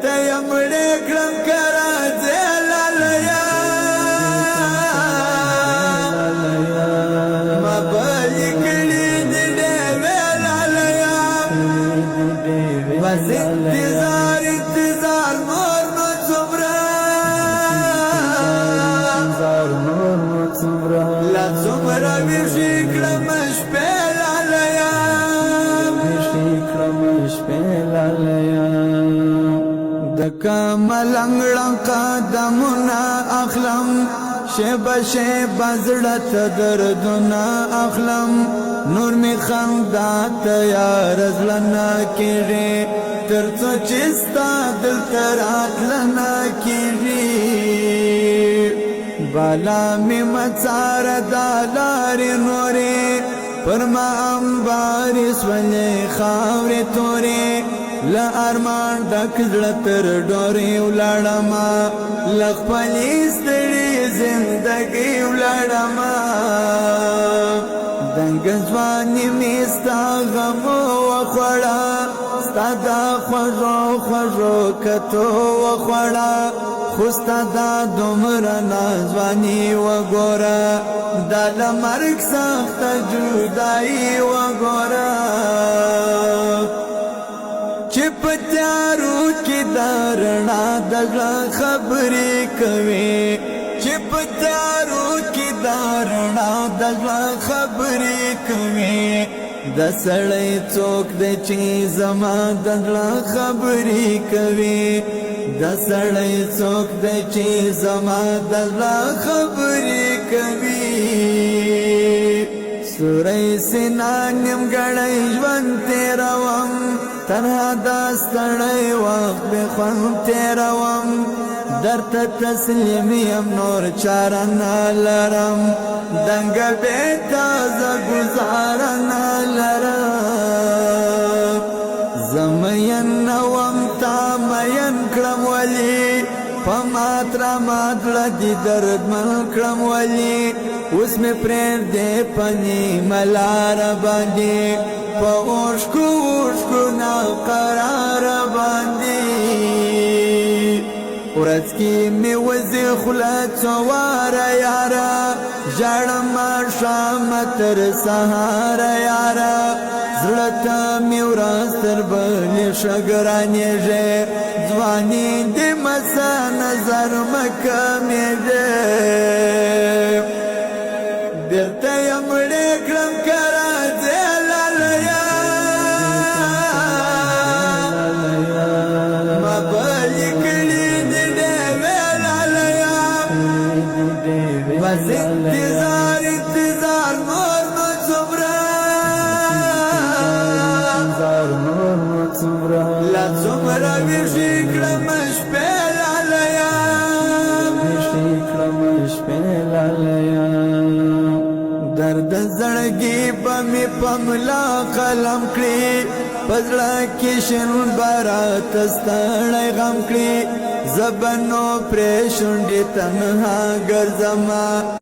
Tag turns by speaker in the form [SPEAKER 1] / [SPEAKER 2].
[SPEAKER 1] ته یمړې کړم کراځه لالیا ما بل کړي دې لالیا بس انتظار نور نو څومره لا څومره ویشي کړم شپې لالیا دکا ملنگڑا قدمنا اخلم شیب شیب زڑت دردنا اخلم نور می خندات یار ازلنا کیری ترڅو چستا دل ترات لنا کیری بالا می مڅار دالار نوري پرما امباری سولې خاورې تورې لا ارمان ډک زړه تر ډورې ولاړما لخپلې ستړې زندګي ولاړما دنګ ځواني مې ستا غم وخوړه ستا دا خوږو کتو وخوړه خو ستا دا دومره نازواني وګوره دا د مرګ سخته جدایي وګوره چې په تیارو کې دا رڼا د زړه خبرې کوي چې په تیارو کې دا رڼا د زړه خبرې کوي د سړی څوک دی چې زما د زړه خبرې کوي د سړی څوک دی چې زما د زړه خبرې کوي سورۍ سینا نیمګړی ژوند تېروم تنها دا ستړی وخت بې خوند تېروم درته تسلیم یم نور چاره نه لرم دنګه بې تازه ګزاره نه لرم زه مین نه وم تا مین کړم ولې په مات رامات زړه دې دردمن کړم ولې اوس مې پرېږدې په نیمه لاره باندې په اوښکو ناقراره باندې ورځ کې مې وځي خوله څو واره یاره ژاړم ماښامه تر سهاره یاره زړه ته مې ورځ تر بلې ښه ګرانېږي ځواني دې مسه نظر مه کمېږي بېرته یې مړې کړم که راځې لالیا ما بلې کړي دې ډېوې لالیا بس انتظار نور نو څومره لا څومره ویشي کړم شپې لالیا درد زړګي به مې په ملا قلم کړي په زړه کې شین بارات ستړی غم کړي زه به نو پرې شونډې تنها ګرځمه